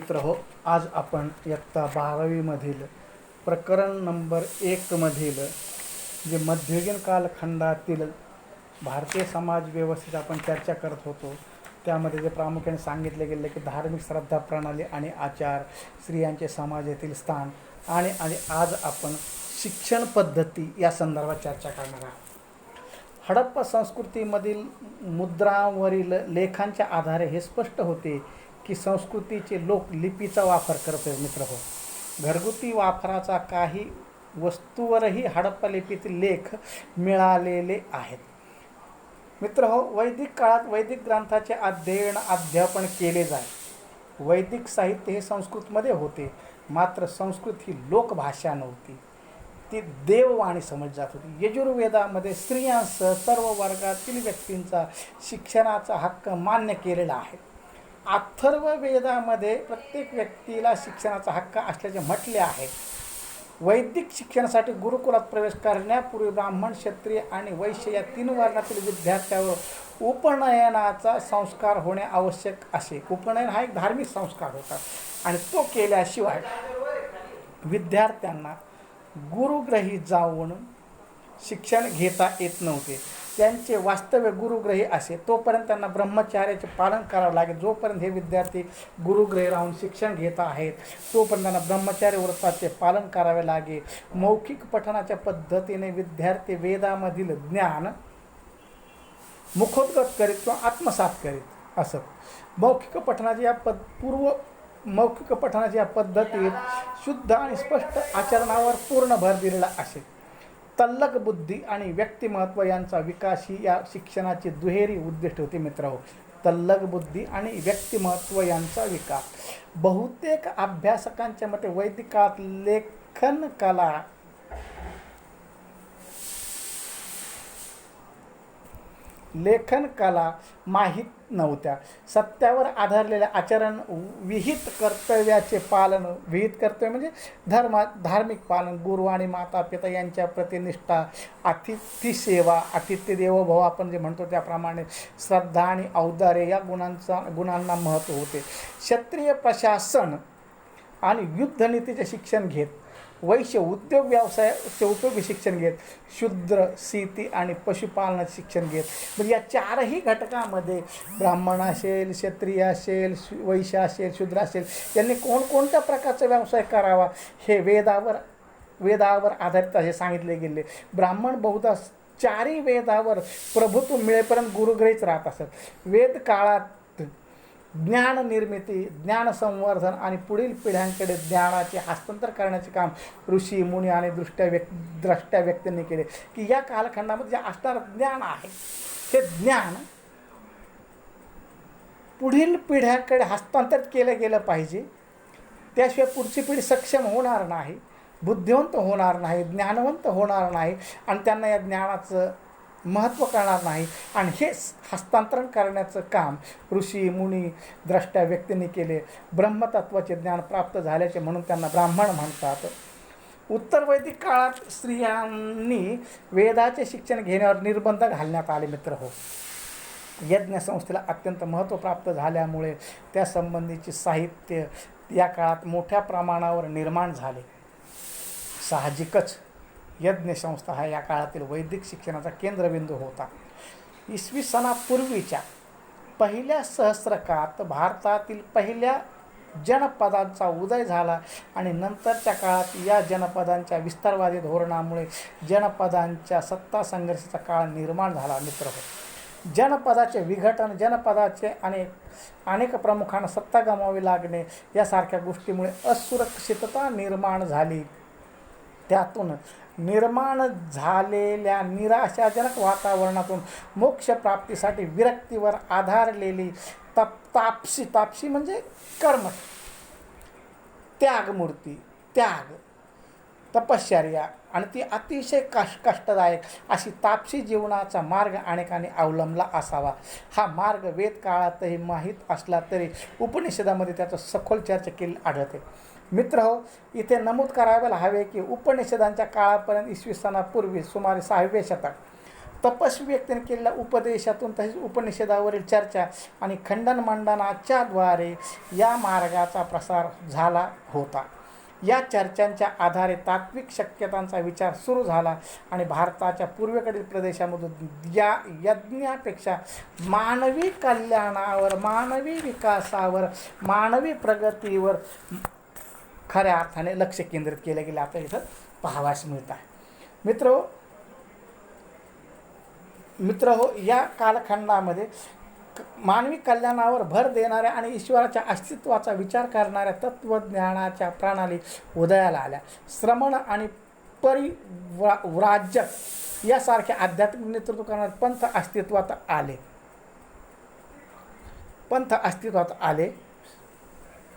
मित्र हो, आज आपण इयत्ता 12वीमधील प्रकरण नंबर 1मधील जे मध्ययुगीन कालखंडातील भारतीय समाज व्यवस्थेत आपण चर्चा करत होतो, त्यामध्ये जे प्रामुख्याने सांगितले गेले की धार्मिक श्रद्धा प्रणाली आणि आचार, स्त्रियांचे समाजातील स्थान आणि आज आपण शिक्षण पद्धती या संदर्भात चर्चा करणार आहोत. हडप्पा संस्कृतीमधील मुद्रांवरील लेखांच्या आधारे हे स्पष्ट होते की संस्कृतीचे लोक लिपीचा वापर करतो. मित्र हो, घरगुती वापराचा काही वस्तूवरही हडप्पा लिपीतील लेख मिळालेले आहेत. मित्र हो, वैदिक काळात वैदिक ग्रंथाचे अध्यापन केले जाय. वैदिक साहित्य हे संस्कृतमध्ये होते, मात्र संस्कृत ही लोकभाषा नव्हती, ती देववाणी समजली जात होती. यजुर्वेदामध्ये स्त्रियांसह सर्व वर्गातील व्यक्तींचा शिक्षणाचा हक्क मान्य केलेला आहे. अथर्ववेदामध्ये प्रत्येक व्यक्तीला शिक्षणाचा हक्क असल्याचे म्हटले आहे. वैदिक शिक्षणासाठी गुरुकुलात प्रवेश करण्यापूर्वी ब्राह्मण, क्षत्रिय आणि वैश्य या 3 वर्णातील विद्यार्थ्यावर उपनयनाचा संस्कार होणे आवश्यक असे. उपनयन हा एक धार्मिक संस्कार होता आणि तो केल्याशिवाय विद्यार्थ्यांना गुरुग्रही जाऊन शिक्षण घेता येत नव्हते. त्यांचे वास्तव्य गुरुग्रही असे तोपर्यंत त्यांना ब्रह्मचार्याचे पालन करावे लागेल. जोपर्यंत हे विद्यार्थी गुरुग्रही राहून शिक्षण घेत आहेत तोपर्यंत त्यांना ब्रह्मचार्य व्रताचे पालन करावे लागेल. मौखिक पठणाच्या पद्धतीने विद्यार्थी वेदामधील ज्ञान मुखोद्गत करीत किंवा आत्मसात करीत असत. मौखिक पठणाच्या या पद्धतीत शुद्ध आणि स्पष्ट आचरणावर पूर्ण भर दिलेला असे. तल्लक बुद्धी आणि व्यक्तिमत्व यांचा विकास ही या शिक्षणाची दुहेरी उद्दिष्ट होती. मित्र, तल्लक बुद्धी आणि व्यक्तिमत्व यांचा विकास. बहुतेक अभ्यासकांच्या मते वैदिक काळात लेखन कला माहीत नव्हत्या. सत्यावर आधारलेल्या आचरण, विहित कर्तव्याचे पालन, विहित कर्तव्य म्हणजे धार्मिक पालन, गुरु आणि माता पिता यांच्या प्रतिनिष्ठा, अतिथी सेवा, अतिथ्य देवो भव आपण जे म्हणतो त्याप्रमाणे श्रद्धा आणि औदार्य या गुणांना महत्त्व होते. क्षत्रिय प्रशासन आणि युद्धनीतीचे शिक्षण घेत, वैश्य उद्योग व्यवसायाचे उपयोगी शिक्षण घेत, शूद्र शेती आणि पशुपालनाचे शिक्षण घेत. म्हणजे या 4ही घटकामध्ये ब्राह्मण असेल, क्षत्रिय असेल, वैश्य असेल, शूद्र असेल, यांनी कोणकोणत्या प्रकारचा व्यवसाय करावा हे वेदावर आधारित असे सांगितले गेले. ब्राह्मण बहुधा 4ही वेदावर प्रभुत्व मिळेपर्यंत गुरुग्रहीच राहत असत. वेद काळात ज्ञान निर्मिती, ज्ञान संवर्धन आणि पुढील पिढ्यांकडे ज्ञानाचे हस्तांतर करण्याचे काम ऋषी, मुनी आणि द्रष्ट्या व्यक्तींनी केले. की या कालखंडामध्ये जे असणारं ज्ञान आहे हे ज्ञान पुढील पिढ्यांकडे हस्तांतरित केलं गेलं पाहिजे. त्याशिवाय पुढची पिढी सक्षम होणार नाही, बुद्धिवंत होणार नाही, ज्ञानवंत होणार नाही आणि त्यांना या ज्ञानाचं महत्त्व कळणार नाही. आणि हे हस्तांतरण करण्याचं काम ऋषी, मुनी, द्रष्ट्या व्यक्तींनी केले. ब्रह्मतत्वाचे ज्ञान प्राप्त झाल्याचे म्हणून त्यांना ब्राह्मण म्हणतात. उत्तर वैदिक काळात स्त्रियांनी वेदाचे शिक्षण घेण्यावर निर्बंध घालण्यात आले. मित्र हो, यज्ञ संस्थेला अत्यंत महत्त्व प्राप्त झाल्यामुळे त्यासंबंधीचे साहित्य या काळात मोठ्या प्रमाणावर निर्माण झाले. साहजिकच यज्ञसंस्था हा या काळातील वैदिक शिक्षणाचा केंद्रबिंदू होता. इसवी सनापूर्वीच्या पहिल्या सहस्त्रकात भारतातील पहिल्या जनपदांचा उदय झाला आणि नंतरच्या काळात या जनपदांच्या विस्तारवादी धोरणामुळे जनपदांच्या सत्ता संघर्षाचा काळ निर्माण झाला. मित्र हो, जनपदाचे विघटन, जनपदाचे अनेक प्रमुखांना सत्ता गमावी लागणे यासारख्या गोष्टीमुळे असुरक्षितता निर्माण झाली. त्यातून निर्माण झालेल्या निराशाजनक वातावरणातून मोक्षप्राप्तीसाठी विरक्तीवर आधारलेली तापसी म्हणजे कर्म, त्याग, तपश्चर्या आणि ती अतिशय कष्टदायक अशी तापसी जीवनाचा मार्ग अनेकांनी अवलंबला असावा. हा मार्ग वेद काळातही माहीत असला तरी उपनिषदामध्ये त्याचं सखोल चर्चा केली आढळते. मित्र हो, इथे नमूद करायला हवे की उपनिषदांच्या काळापर्यंत इसवी सनापूर्वी सुमारे 6वे शतक तपस्वी व्यक्तीने केलेल्या उपदेशातून तसेच उपनिषदावरील चर्चा आणि खंडन मंडनाच्या द्वारे या मार्गाचा प्रसार झाला होता. या चर्चांच्या आधारे तात्विक शक्यतांचा विचार सुरू झाला आणि भारताच्या पूर्वेकडील प्रदेशामधून या यज्ञापेक्षा मानवी कल्याणावर, मानवी विकासावर, मानवी प्रगतीवर खऱ्या अर्थाने लक्ष केंद्रित केले गेले आपल्याला इथं पाहावयास मिळत आहे. मित्र हो, या कालखंडामध्ये मानवी कल्याणावर भर देणाऱ्या आणि ईश्वराच्या अस्तित्वाचा विचार करणाऱ्या तत्त्वज्ञानाच्या प्रणाली उदयाला आल्या. श्रमण आणि परिव्राजक यासारखे आध्यात्मिक नेतृत्व करणारे पंथ अस्तित्वात आले.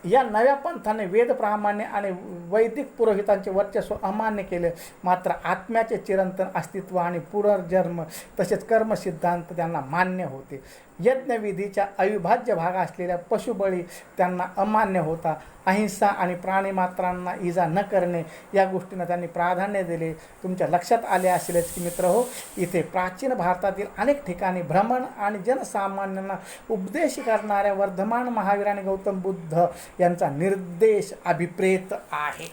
या नव्या पंथाने वेद प्रामाण्य आणि वैदिक पुरोहितांचे वर्चस्व अमान्य केले. मात्र आत्म्याचे चिरंतन अस्तित्व आणि पुनर्जन्म तसेच कर्मसिद्धांत त्यांना मान्य होते. यज्ञविधीच्या अविभाज्य भाग असलेल्या पशुबळी त्यांना अमान्य होता. अहिंसा आणि प्राणीमात्रांना इजा न करणे या गोष्टींना त्यांनी प्राधान्य दिले. तुमच्या लक्षात आले असेलच की मित्र हो, इथे प्राचीन भारतातील अनेक ठिकाणी भ्रमण आणि जनसामान्यांना उपदेश करणाऱ्या वर्धमान महावीराने गौतम बुद्ध यांचा निर्देश अभिप्रेत आहे.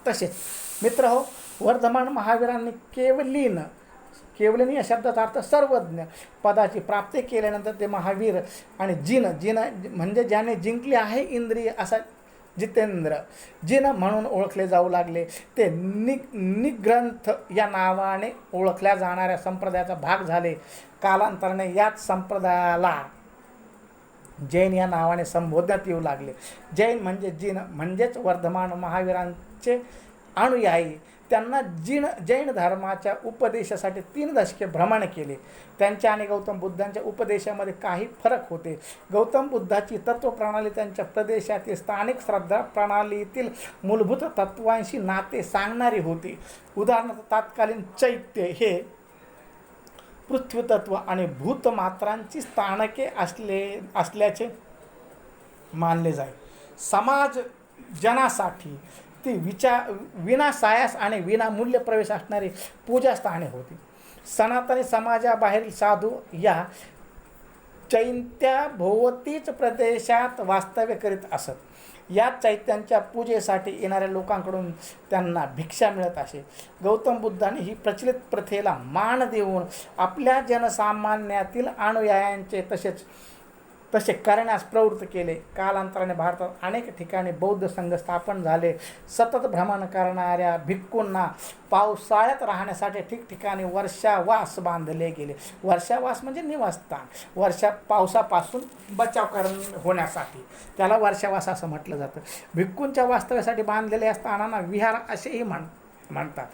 तसेच मित्र हो, वर्धमान महावीरांनी केवलीन या शब्दाचा अर्थ सर्वज्ञ पदाची प्राप्ती केल्यानंतर ते महावीर आणि जिन म्हणजे ज्याने जिंकले आहे इंद्रिय असा जितेंद्र जिन म्हणून ओळखले जाऊ लागले. ते निग्रंथ या नावाने ओळखल्या जाणाऱ्या संप्रदायाचा भाग झाले. कालांतराने याच संप्रदायाला जैन या नावाने संबोधण्यात येऊ लागले. जैन म्हणजे जिन म्हणजेच वर्धमान महावीरांचे अनुयायी. त्यांना जैन धर्माच्या उपदेशासाठी 3 दशके भ्रमण केले. त्यांच्या आणि गौतम बुद्धांच्या उपदेशामध्ये काही फरक होते. गौतम बुद्धाची तत्वप्रणाली त्यांच्या प्रदेशातील स्थानिक श्रद्धा प्रणालीतील मूलभूत तत्वांशी नाते सांगणारी होती. उदाहरणार्थ तत्कालीन चैत्य हे पृथ्वीतत्व आणि भूतमात्रांची स्थानके असल्याचे मानले जाई. समाज जनासाठी ती विनासायास आणि विनामूल्य प्रवेश असणारी पूजास्थाने होती. सनातनी समाजाबाहेरील साधू या चैत्याभोवतीच प्रदेशात वास्तव्य करीत असत. या चैत्यांच्या पूजेसाठी येणाऱ्या लोकांकडून त्यांना भिक्षा मिळत असे. गौतम बुद्धांनी ही प्रचलित प्रथेला मान देऊन आपल्या जनसामान्यातील अनुयायांचे तसे करण्यास प्रवृत्त केले. कालांतराने भारतात अनेक ठिकाणी बौद्ध संघ स्थापन झाले. सतत भ्रमण करणाऱ्या भिक्खूंना पावसाळ्यात राहण्यासाठी ठिकठिकाणी वर्षावास बांधले गेले. वर्षावास म्हणजे निवासस्थान. पावसापासून बचाव होण्यासाठी त्याला वर्षावास असं म्हटलं जातं. भिक्खूंच्या वास्तव्यासाठी बांधलेल्या स्थानांना विहार असेही म्हणतात.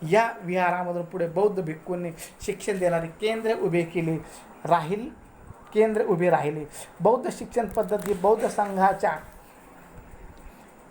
या विहारामधून पुढे बौद्ध भिक्खूंनी शिक्षण देणारी केंद्रे उभी राहिली. बौद्ध शिक्षण पद्धती बौद्ध संघाच्या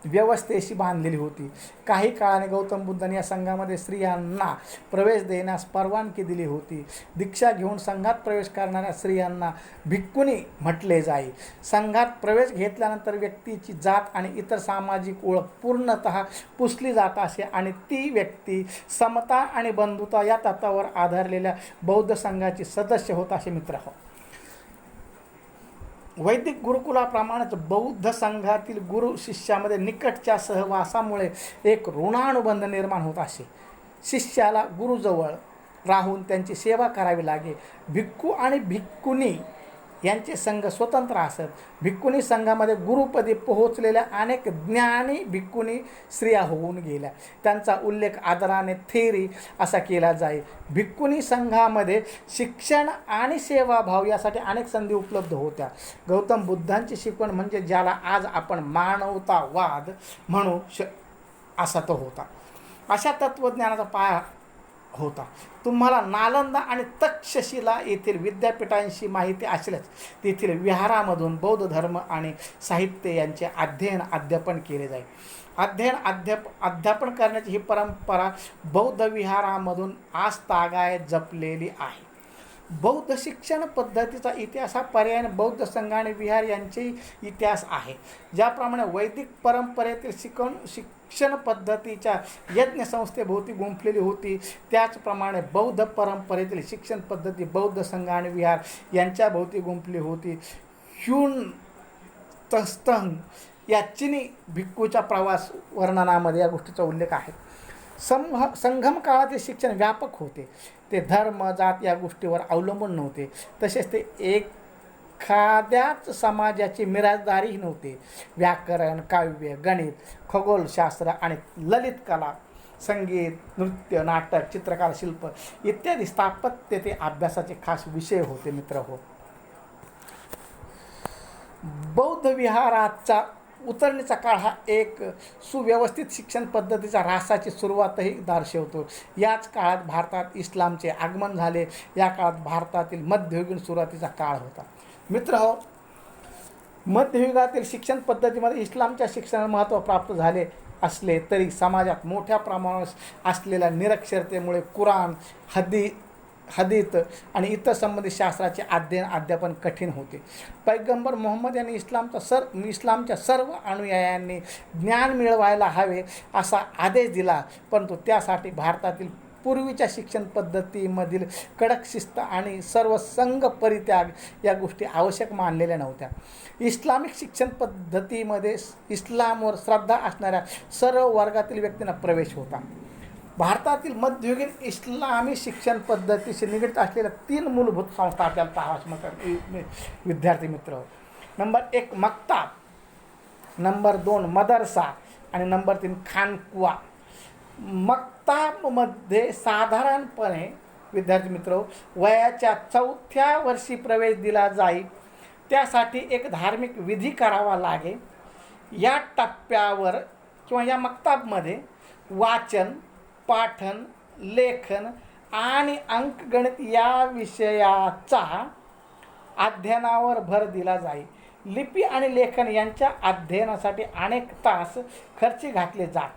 व्यवस्थेशी बांधलेली होती. काही काळाने गौतम बुद्धांनी या संघामध्ये स्त्रियांना प्रवेश देण्यास परवानगी दिली होती. दीक्षा घेऊन संघात प्रवेश करणाऱ्या स्त्रियांना भिक्खुनी म्हटले जाई. संघात प्रवेश घेतल्यानंतर व्यक्तीची जात आणि इतर सामाजिक ओळख पूर्णतः पुसली जात असे आणि ती व्यक्ती समता आणि बंधुता या तत्वावर आधारलेल्या बौद्ध संघाची सदस्य होत असे. मित्र हो, वैदिक गुरुकुलाप्रमाणेच बौद्ध संघातील गुरु शिष्यामध्ये निकटच्या सहवासामुळे एक ऋणानुबंध निर्माण होत असे. शिष्याला गुरुजवळ राहून त्यांची सेवा करावी लागे. भिक्खू आणि भिक्खुनी यांचे संघ स्वतंत्र असत. भिक्खुनी संघामध्ये गुरुपदी पोहोचलेल्या अनेक ज्ञानी भिक्खुनी स्त्रिया होऊन गेल्या. त्यांचा उल्लेख आदराने थेरी असा केला जाई. भिक्खुनी संघामध्ये शिक्षण आणि सेवाभाव यासाठी अनेक संधी उपलब्ध होत्या. गौतम बुद्धांची शिकवण म्हणजे ज्याला आज आपण मानवतावाद म्हणू असा तो होता. अशा तत्त्वज्ञानाचा पाया होता. तुम्हाला नालंदा आणि तक्षशिला येथील विद्यापीठांशी माहिती असल्यास तेथील विहारामधून बौद्ध धर्म आणि साहित्य यांचे अध्यापन केले जाईल. अध्यापन करण्याची ही परंपरा बौद्ध विहारामधून आजतागायत जपलेली आहे. बौद्ध शिक्षण पद्धतीचा इतिहास हा पर्यायाने बौद्ध संघ आणि विहार यांचेही इतिहास आहे. ज्याप्रमाणे वैदिक परंपरेतील शिक्षण पद्धतीच्या यज्ञसंस्थेभोवती गुंफलेली होती, त्याचप्रमाणे बौद्ध परंपरेतील शिक्षण पद्धती बौद्ध संघ आणि विहार यांच्या भोवती गुंफली होती. ह्यून तस्तंग या चिनी भिक्खूच्या प्रवास वर्णनामध्ये या गोष्टीचा उल्लेख आहे. संगम काळातील शिक्षण व्यापक होते. ते धर्म, जात या गोष्टीवर अवलंबून नव्हते. तसेच ते एखाद्याच समाजाची मिराजदारीही नव्हते. व्याकरण, काव्य, गणित, खगोलशास्त्र आणि ललित कला, संगीत, नृत्य, नाटक, चित्रकला, शिल्प इत्यादी स्थापत्य ते अभ्यासाचे खास विषय होते. मित्र हो, बौद्ध विहाराचा उतरणीचा काळ हा एक सुव्यवस्थित शिक्षण पद्धतीचा ऱ्हासाची सुरुवातही दर्शवतो. याच काळात भारतात इस्लामचे आगमन झाले. या काळात भारतातील मध्ययुगीन सुरुवातीचा काळ होता. मित्र हो, मध्ययुगातील शिक्षण पद्धतीमध्ये इस्लामच्या शिक्षणाला महत्त्व प्राप्त झाले असले तरी समाजात मोठ्या प्रमाणावर असलेल्या निरक्षरतेमुळे कुराण, हदीत आणि इतर संबंधित शास्त्राचे अध्यापन कठीण होते. पैगंबर मोहम्मद यांनी इस्लामच्या सर्व अनुयायांनी ज्ञान मिळवायला हवे असा आदेश दिला, परंतु त्यासाठी भारतातील पूर्वीच्या शिक्षण पद्धतीमधील कडक शिस्त आणि सर्वसंग परित्याग या गोष्टी आवश्यक मानलेल्या नव्हत्या. इस्लामिक शिक्षण पद्धतीमध्ये इस्लामवर श्रद्धा असणाऱ्या सर्व वर्गातील व्यक्तींना प्रवेश होता. भारतातील मध्ययुगीन इस्लामी शिक्षण पद्धतीशी निगडीत असलेल्या 3 मूलभूत संस्था आपल्याला पाहाव्यास विद्यार्थी मित्र. नंबर 1 मक्ताब, नंबर 2 मदरसा आणि नंबर 3 खानकुवा. मक्ताबमध्ये साधारणपणे विद्यार्थी मित्र वयाच्या 4थ्या वर्षी प्रवेश दिला जाईल. त्यासाठी एक धार्मिक विधी करावा लागेल. या टप्प्यावर किंवा या मक्ताबमध्ये वाचन, पाठन, लेखन आणि अंकगणित या विषयाचा अध्ययनावर भर दिला जाईल. लिपी आणि लेखन यांच्या अध्ययनासाठी अनेक तास खर्ची घातले जात.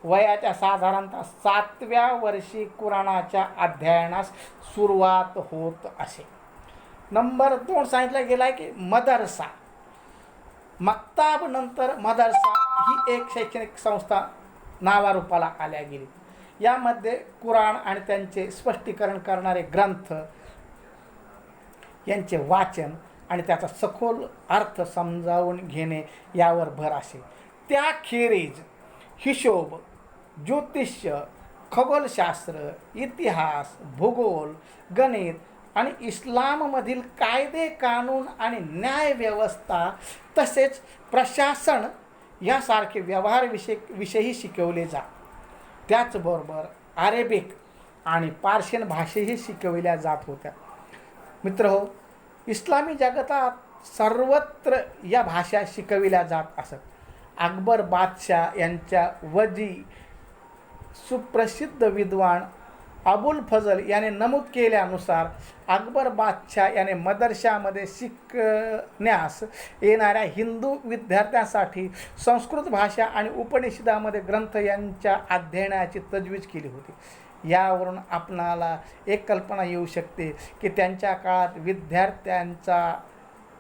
वयाच्या साधारणतः 7व्या वर्षी कुराणाच्या अध्ययनास सुरुवात होत असे. नंबर 2 सांगितलं गेला आहे की मदरसा. मक्ताब नंतर मदरसा ही एक शैक्षणिक संस्था नावारूपाला आल्या गेली. यामध्ये कुराण आणि त्यांचे स्पष्टीकरण करणारे ग्रंथ यांचे वाचन आणि त्याचा सखोल अर्थ समजावून घेणे यावर भर असे. त्याखेरीज हिशोब, ज्योतिष्य, खगोलशास्त्र, इतिहास, भूगोल, गणित आणि इस्लाममधील कायदे, कानून आणि न्यायव्यवस्था तसेच प्रशासन यासारखे व्यवहार विषयही शिकवले जात. त्याचबरोबर अरेबिक आणि पार्शियन भाषेही शिकविल्या जात होत्या. मित्र हो, इस्लामी जगतात सर्वत्र या भाषा शिकविल्या जात असत. अकबर बादशाह यांच्या वजी सुप्रसिद्ध विद्वान अबुल फजल याने नमूद केल्यानुसार अकबर बादशाह याने मदरशामध्ये शिकण्यास येणाऱ्या हिंदू विद्यार्थ्यांसाठी संस्कृत भाषा आणि उपनिषदामध्ये ग्रंथ यांच्या अध्ययनाची तजवीज केली होती. यावरून आपणाला एक कल्पना येऊ शकते की त्यांच्या काळात विद्यार्थ्यांचा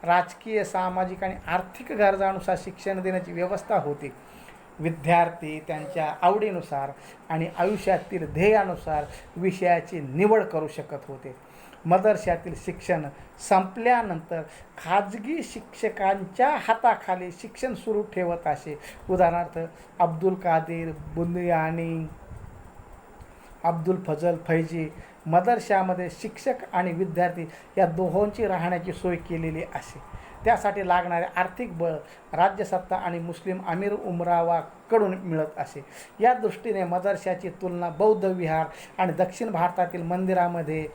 राजकीय, सामाजिक आणि आर्थिक गरजानुसार शिक्षण देण्याची व्यवस्था होती. विद्यार्थी त्यांच्या आवडीनुसार आणि आयुष्यातील ध्येयानुसार विषयाची निवड करू शकत होते. मदरशातील शिक्षण संपल्यानंतर खाजगी शिक्षकांच्या हाताखाली शिक्षण सुरू ठेवत असे. उदाहरणार्थ अब्दुल कादिर बुनियानी, अब्दुल फजल फैजी. मदरशामध्ये शिक्षक आणि विद्यार्थी या दोहोंची राहण्याची सोय केलेली असे. त्यासाठी लागणारे आर्थिक बळ राज्यसत्ता आणि मुस्लिम अमीर उमरावाकडून मिळत असे. या दृष्टीने मदरशाची तुलना बौद्ध विहार आणि दक्षिण भारतातील मंदिरामध्ये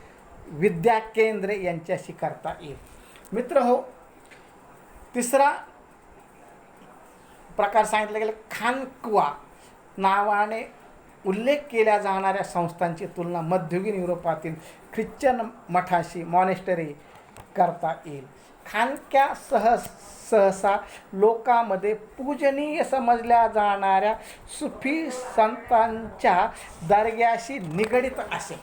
विद्या केंद्रे यांच्याशी करता येईल. मित्र हो, तिसरा प्रकार सांगितला गेला खानकुवा नावाने उल्लेख केल्या जाणाऱ्या संस्थांची तुलना मध्ययुगीन युरोपातील ख्रिश्चन मठाशी मॉनेस्टरी करता येईल. खानक्या सहसा लोकांमध्ये पूजनीय समजल्या जाणाऱ्या सुफी संतांच्या दर्ग्याशी निगडीत असे.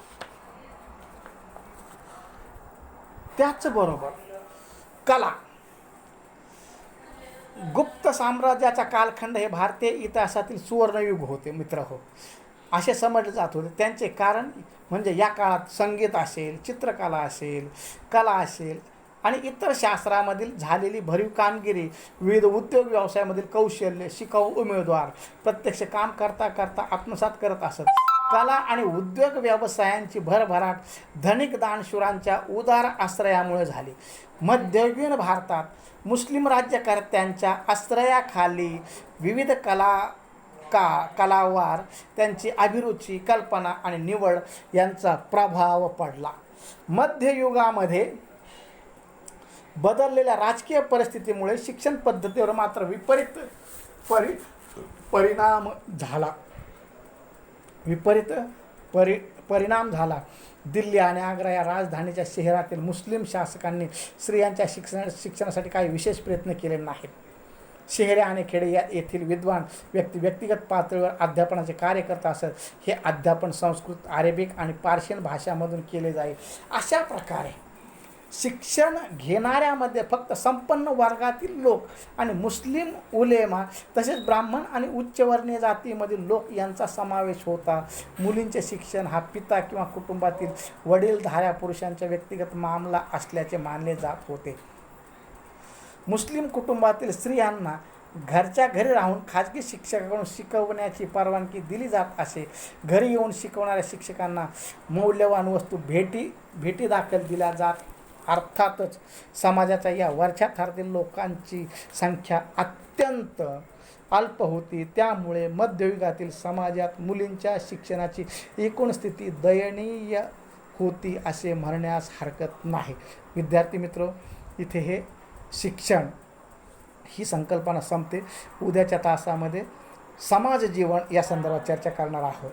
त्याचबरोबर कला, गुप्त साम्राज्याचा कालखंड हे भारतीय इतिहासातील सुवर्णयुग होते मित्र हो, असे समजले जात होते. त्यांचे कारण म्हणजे या काळात संगीत असेल, चित्रकला असेल, कला असेल आणि इतर शास्त्रामधील झालेली भरीव कामगिरी, विविध उद्योग व्यवसायामधील कौशल्य, शिकाऊ उमेदवार प्रत्यक्ष काम करता करता आत्मसात करत असत. कला आणि उद्योग व्यवसायांची भरभराट धनिक दानशूरांच्या उदार आश्रयामुळे झाली. मध्ययुगीन भारतात मुस्लिम राज्यकर्त्यांच्या आश्रयाखाली विविध कलावार, त्यांची अभिरुची, कल्पना आणि निवड यांचा प्रभाव पडला. मध्ययुगामध्ये बदललेल्या राजकीय परिस्थितीमुळे शिक्षण पद्धतीवर मात्र विपरीत परिणाम झाला. दिल्ली आणि आग्रा या राजधानीच्या शहरातील मुस्लिम शासकांनी स्त्रियांच्या शिक्षणासाठी काही विशेष प्रयत्न केले नाहीत. शहरे आणि खेडे येथील विद्वान व्यक्तिगत पातळीवर अध्यापनाचे कार्य करत असत. हे अध्यापन संस्कृत, अरेबिक आणि पार्शियन भाषांमधून केले जाई. अशा प्रकारे शिक्षण घेणाऱ्यामध्ये फक्त संपन्न वर्गातील लोक आणि मुस्लिम उलेमा तसेच ब्राह्मण आणि उच्चवर्णीय जातीमधील लोक यांचा समावेश होता. मुलींचे शिक्षण हा पिता किंवा कुटुंबातील वडीलधाऱ्या पुरुषांचा व्यक्तिगत मामला असल्याचे मानले जात होते. मुस्लिम कुटुंबातील स्त्रियांना घरच्या घरी राहून खाजगी शिक्षकाकडून शिकवण्याची परवानगी दिली जात असे. घरी येऊन शिकवणाऱ्या शिक्षकांना मौल्यवान वस्तू भेटी दाखल दिल्या जात. अर्थातच समाजाच्या या वरच्या थरातील लोकांची संख्या अत्यंत अल्प होती. त्यामुळे मध्ययुगातील समाजात मुलींच्या शिक्षणाची एकूण स्थिती दयनीय होती असे म्हणण्यास हरकत नाही. विद्यार्थी मित्र, इथे हे शिक्षण ही संकल्पना संपते. उद्याच्या तासामध्ये समाज जीवन या संदर्भात चर्चा करणार आहोत.